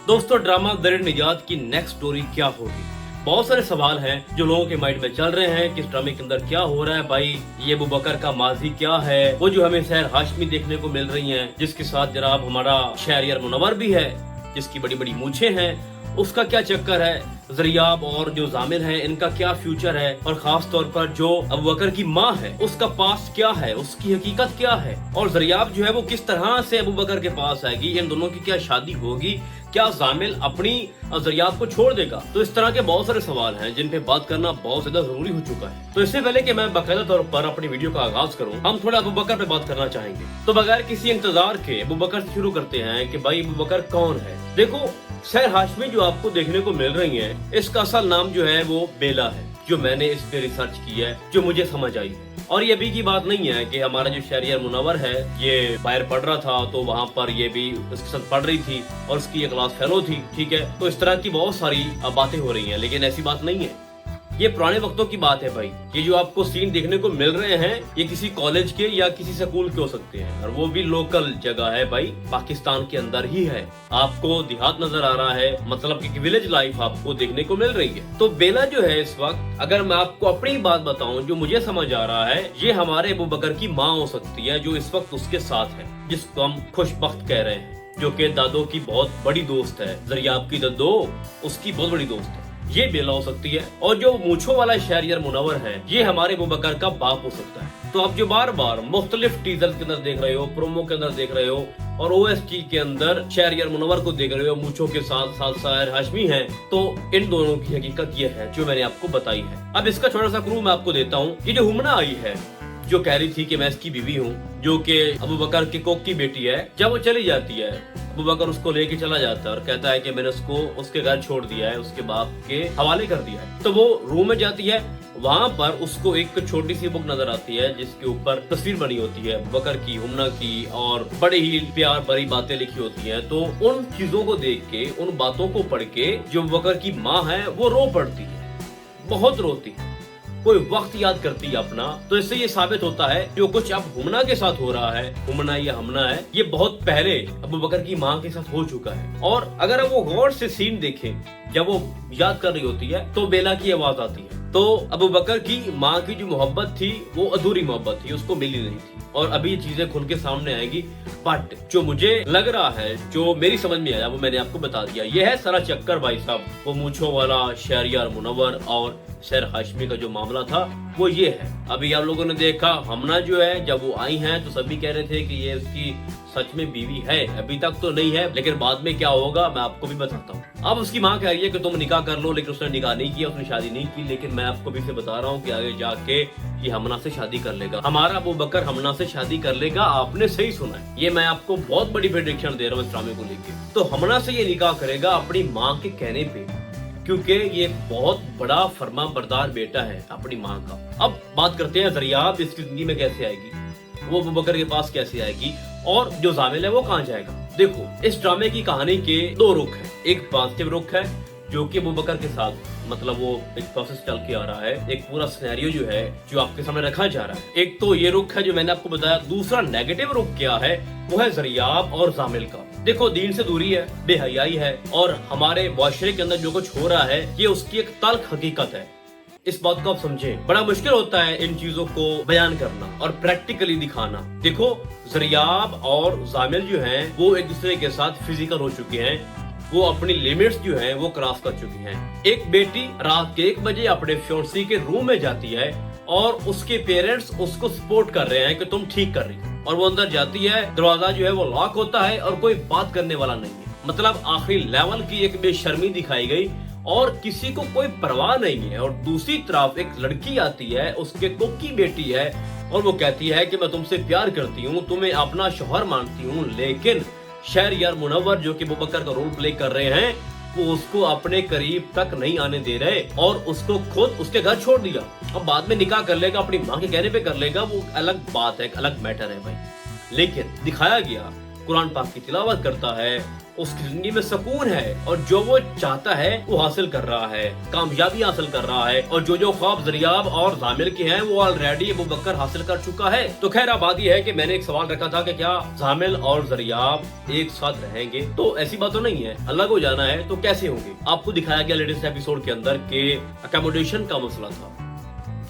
दोस्तों ड्रामा दरिंद निजात की नेक्स्ट स्टोरी क्या होगी? बहुत सारे सवाल हैं जो लोगों के माइंड में चल रहे हैं कि इस ड्रामे के अंदर क्या हो रहा है। भाई ये अबू बकर का माजी क्या है, वो जो हमें सहर हाशमी देखने को मिल रही हैं, जिसके साथ जनाब हमारा शहरियार मुनव्वर भी है, जिसकी बड़ी बड़ी मूछें हैं, उसका क्या चक्कर है। ज़रियाब और जो जामिल है इनका क्या फ्यूचर है, और खास तौर पर जो अबू बकर की माँ है उसका पास्ट क्या है, उसकी हकीकत क्या है, और ज़रियाब जो है वो किस तरह से अबू बकर के पास आएगी, इन दोनों की क्या शादी होगी, क्या जामिल अपनी ज़रियाब को छोड़ देगा। तो इस तरह के बहुत सारे सवाल हैं जिन पे बात करना बहुत ज्यादा जरूरी हो चुका है। तो इससे पहले कि मैं बाकायदा तौर पर अपनी वीडियो का आगाज करूं, हम थोड़ा अबू बकर पे बात करना चाहेंगे। तो बगैर किसी इंतजार के अबू बकर से शुरू करते हैं कि भाई अबू बकर कौन है। देखो सहर हाशमी जो आपको देखने को मिल रही है, इसका असल नाम जो है वो बेला है, जो मैंने इस पे रिसर्च की है, जो मुझे समझ आई है। और ये अभी की बात नहीं है कि हमारा जो शहरियार मुनव्वर है ये बाहर पढ़ रहा था तो वहाँ पर ये भी उसके साथ पढ़ रही थी और उसकी ये क्लास फेलो थी, ठीक है। तो इस तरह की बहुत सारी बातें हो रही हैं, लेकिन ऐसी बात नहीं है। ये पुराने वक्तों की बात है भाई। ये जो आपको सीन देखने को मिल रहे हैं ये किसी कॉलेज के या किसी स्कूल के हो सकते हैं, और वो भी लोकल जगह है भाई, पाकिस्तान के अंदर ही है। आपको देहात नजर आ रहा है, मतलब कि विलेज लाइफ आपको देखने को मिल रही है। तो बेला जो है इस वक्त, अगर मैं आपको अपनी बात बताऊं जो मुझे समझ आ रहा है, ये हमारे अबू बकर की माँ हो सकती है जो इस वक्त उसके साथ है, जिसको हम खुशबख्त कह रहे हैं, जो कि दादो की बहुत बड़ी दोस्त है। ज़रियाब की दादो उसकी बहुत बड़ी दोस्त है, ये बेला हो सकती है। और जो मूछों वाला शहरियार मुनव्वर है ये हमारे अबू बकर का बाप हो सकता है। तो आप जो बार बार मुख्तलिफ टीजर के अंदर देख रहे हो, प्रोमो के अंदर देख रहे हो, और ओएसटी के अंदर शहरियार मुनव्वर को देख रहे हो मूछों के साथ साथ सहर हाशमी है, तो इन दोनों की हकीकत ये है जो मैंने आपको बताई है। अब इसका छोटा सा क्लू मैं आपको देता हूँ। ये जो हुमना आई है जो कह रही थी कि मैं इसकी बीवी हूँ, जो कि अबू बकर की कोक की बेटी है, जब वो चली जाती है अबू बकर उसको लेके चला जाता है और कहता है कि मैंने उसको उसके घर छोड़ दिया है, उसके बाप के हवाले कर दिया है। तो वो रूम में जाती है, वहाँ पर उसको एक छोटी सी बुक नजर आती है जिसके ऊपर तस्वीर बनी होती है अबू बकर की, हुमना की, और बड़े ही प्यार भरी बातें लिखी होती हैं। तो उन चीजों को देख के, उन बातों को पढ़ के जो अबू बकर की माँ है वो रो पड़ती है, बहुत रोती है, कोई वक्त याद करती है अपना। तो इससे ये साबित होता है जो कुछ अब हुमना के साथ हो रहा है, हुमना या हमना है, ये बहुत पहले अबू बकर की माँ के साथ हो चुका है। और अगर वो गौर से सीन देखें, जब वो याद कर रही होती है तो बेला की आवाज आती है। तो अबू बकर की माँ की जो मोहब्बत थी वो अधूरी मोहब्बत थी, उसको मिली नहीं थी, और अभी ये चीजें खुल के सामने आएगी। बट जो मुझे लग रहा है, जो मेरी समझ में आया, वो मैंने आपको बता दिया। ये है सारा चक्कर भाई साहब, वो मूछों वाला शहरियार मुनव्वर और सहर हाशमी का जो मामला था वो ये है। अभी आप लोगों ने देखा हमना जो है, जब वो आई हैं तो सभी कह रहे थे कि ये उसकी सच में बीवी है। अभी तक तो नहीं है, लेकिन बाद में क्या होगा मैं आपको भी बताता हूँ। अब उसकी माँ कह रही है कि तुम निकाह कर लो, लेकिन उसने निकाह नहीं किया, उसने शादी नहीं की। लेकिन मैं आपको भी से बता रहा हूँ कि आगे जाके ये हमना से शादी कर लेगा, हमारा अबू बकर हमना से शादी कर लेगा। आपने सही सुना है, ये मैं आपको बहुत बड़ी प्रेडिक्शन दे रहा हूँ इस ड्रामे को लेके। तो हमना से ये निकाह करेगा अपनी माँ के कहने पे, क्योंकि ये बहुत बड़ा फर्मा बरदार बेटा है अपनी माँ का। अब बात करते हैं ज़रियाब इसकी जिंदगी में कैसे आएगी, वो अबू बकर के पास कैसे आएगी, और जो जामिल है वो कहाँ जाएगा। देखो इस ड्रामे की कहानी के दो रुख है। एक पॉजिटिव रुख है जो कि अबू बकर के साथ, मतलब वो एक प्रोसेस चल के आ रहा है, एक पूरा सिनेरियो जो है जो आपके सामने रखा जा रहा है। एक तो ये रुख है जो मैंने आपको बताया। दूसरा नेगेटिव रुख क्या है, वो है ज़रियाब और जामिल का। देखो दीन से दूरी है, बेहयाई है, और हमारे मुआशरे के अंदर जो कुछ हो रहा है ये उसकी एक तल्ख हकीकत है। इस बात को आप समझें। बड़ा मुश्किल होता है इन चीजों को बयान करना और प्रैक्टिकली दिखाना। देखो ज़रियाब और जामिल जो हैं वो एक दूसरे के साथ फिजिकल हो चुके हैं, वो अपनी लिमिट्स जो है वो क्रॉस कर चुकी हैं। एक बेटी रात के 1 बजे अपने फियांसी के रूम में जाती है और उसके पेरेंट्स उसको सपोर्ट कर रहे हैं कि तुम ठीक कर रही हो, और वो अंदर जाती है, दरवाजा जो है वो लॉक होता है और कोई बात करने वाला नहीं है। मतलब आखिरी लेवल की एक बेशर्मी दिखाई गई और किसी को कोई परवाह नहीं है। और दूसरी तरफ एक लड़की आती है, उसके कुक की बेटी है, और वो कहती है कि मैं तुमसे प्यार करती हूँ, तुम्हें अपना शौहर मानती हूँ, लेकिन शहरियार मुनव्वर जो कि अबू बकर का रोल प्ले कर रहे हैं वो उसको अपने करीब तक नहीं आने दे रहे, और उसको खुद उसके घर छोड़ दिया। अब बाद में निकाह कर लेगा, अपनी माँ के कहने पे कर लेगा, वो अलग बात है, अलग मैटर है भाई। लेकिन दिखाया गया, कुरान पाक की तिलावत करता है उसकी जिंदगी में सुकून है और जो वो चाहता है वो हासिल कर रहा है, कामयाबी हासिल कर रहा है, और जो ख्वाब ज़रियाब और ज़ामिल के हैं वो ऑलरेडी अबू बकर हासिल कर चुका है। तो खैर अब बात यह है कि मैंने एक सवाल रखा था कि क्या ज़ामिल और ज़रियाब एक साथ रहेंगे, तो ऐसी बात तो नहीं है, अलग हो जाना है तो कैसे होंगे। आपको दिखाया गया लेटेस्ट एपिसोड के अंदर के अकोमोडेशन का मसला था,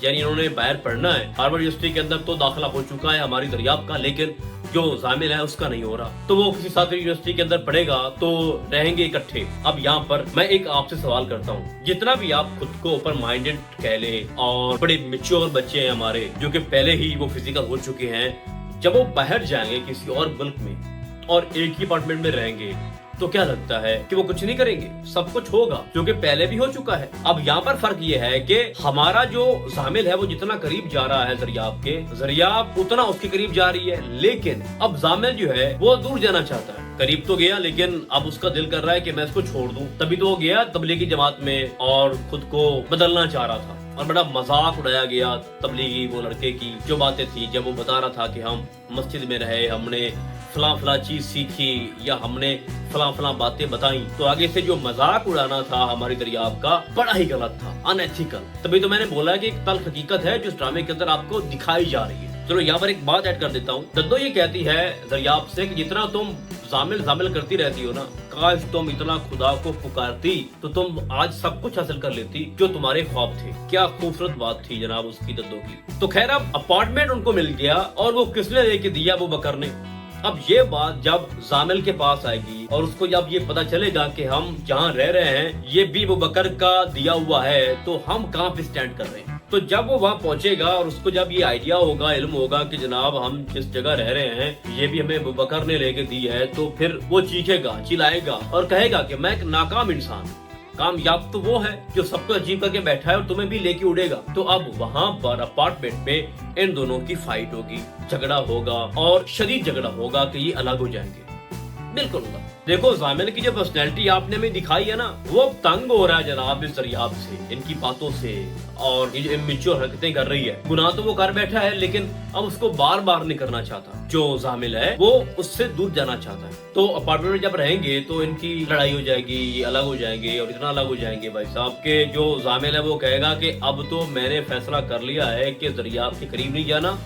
यानी इन्होंने बाहर पढ़ना है, हार्वर्ड यूनिवर्सिटी के अंदर तो दाखिला हो चुका है हमारी ज़रियाब का, लेकिन जो ज़ामिल है उसका नहीं हो रहा, तो वो किसी साथ यूनिवर्सिटी के अंदर पढ़ेगा तो रहेंगे इकट्ठे। अब यहाँ पर मैं एक आपसे सवाल करता हूँ, जितना भी आप खुद को ओपन माइंडेड कह ले और बड़े मैच्योर बच्चे हैं हमारे जो कि पहले ही वो फिजिकल हो चुके हैं, जब वो बाहर जाएंगे किसी और मुल्क में और एक ही अपार्टमेंट में रहेंगे तो क्या लगता है कि वो कुछ नहीं करेंगे? सब कुछ होगा क्योंकि पहले भी हो चुका है। अब यहाँ पर फर्क ये है कि हमारा जो ज़ामिल है वो जितना करीब जा रहा है ज़रियाब के, ज़रियाब उतना उसके करीब जा रही है, लेकिन अब ज़ामिल जो है वो दूर जाना चाहता है। करीब तो गया लेकिन अब उसका दिल कर रहा है कि मैं इसको छोड़ दूं, तभी तो वो गया तबलीगी जमात में और खुद को बदलना चाह रहा था, और बड़ा मजाक उड़ाया गया तबलीगी वो लड़के की जो बातें थी, जब वो बता रहा था कि हम मस्जिद में रहे, हमने फला चीज सीखी या हमने फला बातें बताई, तो आगे से जो मजाक उड़ाना था हमारी ज़रियाब का बड़ा ही गलत था, अनएथिकल। तभी तो मैंने बोला कि एक तल्ख हकीकत है जो इस ड्रामे के अंदर आपको दिखाई जा रही है। चलो यहाँ पर एक बात ऐड कर देता हूँ, दद्दो ये कहती है ज़रियाब से कि जितना तुम ज़ामिल करती रहती हो ना, काश तुम इतना खुदा को पुकारती तो तुम आज सब कुछ हासिल कर लेती जो तुम्हारे ख्वाब थे। क्या खूबसूरत बात थी जनाब उसकी दद्दो की। तो खैर अब अपार्टमेंट उनको मिल गया और वो किसने लेके दिया? अबू बकर ने। अब ये बात जब ज़ामिल के पास आएगी और उसको जब ये पता चलेगा कि हम जहाँ रह रहे हैं ये भी अबू बकर का दिया हुआ है, तो हम कहाँ पे स्टैंड कर रहे हैं। तो जब वो वहाँ पहुंचेगा और उसको जब ये आइडिया होगा, इल्म होगा कि जनाब हम जिस जगह रह रहे हैं ये भी हमें अबू बकर ने लेके दी है, तो फिर वो चीखेगा, चिल्लाएगा और कहेगा कि मैं एक नाकाम इंसान हूँ। कामयाब तो वो है जो सबको अजीब करके बैठा है और तुम्हें भी लेके उड़ेगा। तो अब वहाँ पर अपार्टमेंट में इन दोनों की फाइट होगी, झगड़ा होगा और शदीद झगड़ा होगा कि ये अलग हो जाएंगे। बिल्कुल होगा। देखो ज़ामिल की जो पर्सनैलिटी आपने हमें दिखाई है ना, वो अब तंग हो रहा है जनाब इस ज़रियाब से, इनकी बातों से, और ये जो इमेच्योर हरकतें कर रही है। गुनाह तो वो कर बैठा है लेकिन अब उसको बार बार नहीं करना चाहता। जो ज़ामिल है वो उससे दूर जाना चाहता है। तो अपार्टमेंट में जब रहेंगे तो इनकी लड़ाई हो जाएगी, ये अलग हो जाएंगे और इतना अलग हो जाएंगे भाई साहब के जो ज़ामिल है वो कहेगा कि अब तो मैंने फैसला कर लिया है कि ज़रियाब के करीब नहीं जाना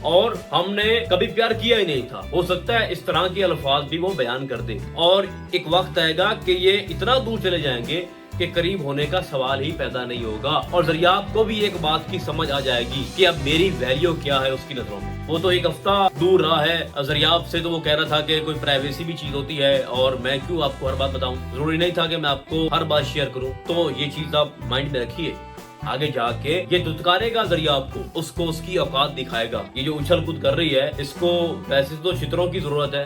और हमने कभी प्यार किया ही नहीं था। हो सकता है इस तरह के अल्फाज भी वो बयान कर दे और एक वक्त आएगा कि ये इतना दूर चले जाएंगे कि करीब होने का सवाल ही पैदा नहीं होगा और ज़रियाब को भी एक बात की समझ आ जाएगी कि अब मेरी वैल्यू क्या है उसकी नजरों में। वो तो एक हफ्ता दूर रहा है ज़रियाब से, तो वो कह रहा था कि कोई प्राइवेसी भी चीज होती है और मैं क्यों आपको हर बात बताऊं, जरूरी नहीं था कि मैं आपको हर बात शेयर करूं। तो ये चीज आप माइंड में रखिए, आगे जाके ये दुत्कारेगा ज़रियाब को, उसको उसकी औकात दिखाएगा। ये जो उछल कूद कर रही है इसको वैसे तो छितरों की जरूरत है,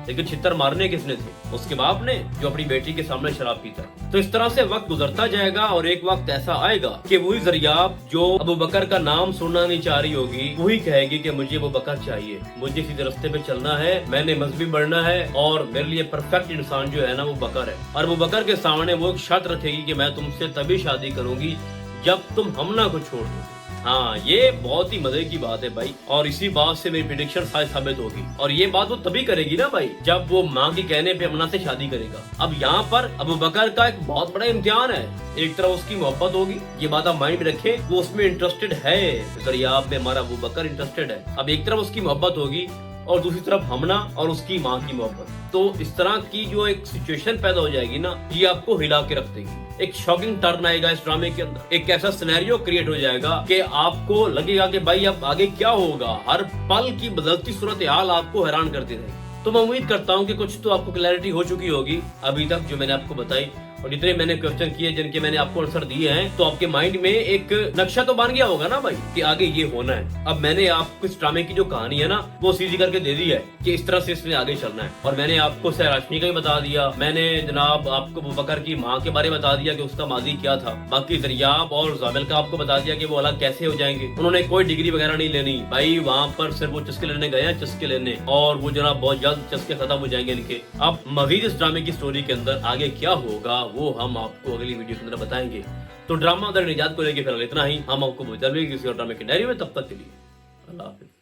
लेकिन छितर मारने किसने थे? उसके बाप ने, जो अपनी बेटी के सामने शराब पीता। तो इस तरह से वक्त गुजरता जाएगा और एक वक्त ऐसा आएगा कि वही ज़रियाब जो अबू बकर का नाम सुनना नहीं चाह रही होगी वही कहेगी कि मुझे अबू बकर चाहिए, मुझे सीधे रास्ते पे चलना है, मैंने मजहबी बढ़ना है और मेरे लिए परफेक्ट इंसान जो है ना वो बकर है। और अबू बकर के सामने वो एक शर्त रखेगी कि मैं तुमसे तभी शादी करूंगी जब तुम हमना को छोड़ दो। हाँ, ये बहुत ही मजे की बात है भाई, और इसी बात से मेरी प्रेडिक्शन सच साबित होगी। और ये बात वो तभी करेगी ना भाई जब वो माँ के कहने पे हमना से शादी करेगा। अब यहाँ पर अबू बकर का एक बहुत बड़ा इम्तिहान है। एक तरफ उसकी मोहब्बत होगी, ये बात आप माइंड में रखें, वो उसमें इंटरेस्टेड है, ज़रियाब में हमारा अबू बकर इंटरेस्टेड है। अब एक तरफ उसकी मोहब्बत होगी और दूसरी तरफ हमना और उसकी माँ की मोहब्बत। तो इस तरह की जो एक सिचुएशन पैदा हो जाएगी ना, ये आपको हिला के रख देगी। एक शॉकिंग टर्न आएगा इस ड्रामे के अंदर, एक ऐसा सिनेरियो क्रिएट हो जाएगा कि आपको लगेगा कि भाई अब आगे क्या होगा। हर पल की बदलती सूरत हाल आपको हैरान करती रहेगी। तो मैं उम्मीद करता हूँ कि कुछ तो आपको क्लैरिटी हो चुकी होगी अभी तक जो मैंने आपको बताई, और जितने मैंने क्वेश्चन किए जिनके मैंने आपको आंसर दिए हैं, तो आपके माइंड में एक नक्शा तो बन गया होगा ना भाई कि आगे ये होना है। अब मैंने आपको इस ड्रामे की जो कहानी है ना वो सीधी करके दे दी है कि इस तरह से इसने आगे चलना है। और मैंने आपको सहर हाशमी का ही बता दिया, मैंने जनाब आपको अबू बकर की माँ के बारे में बता दिया कि उसका माजी क्या था। बाकी ज़रियाब और ज़ामिल का आपको बता दिया कि वो अलग कैसे हो जाएंगे। उन्होंने कोई डिग्री वगैरह नहीं लेनी भाई, वहाँ पर सिर्फ वो चस्के लेने गए हैं, चस्के लेने, और वो जनाब बहुत जल्द चस्के खत्म हो जाएंगे इनके। अब मजीद इस ड्रामे की स्टोरी के अंदर आगे क्या होगा वो हम आपको अगली वीडियो के अंदर बताएंगे। तो ड्रामा दर निजात को लेकर फिलहाल इतना ही, हम आपको किसी और ड्रामे की डायरी में, तब तक के लिए अल्लाह हाफिज़।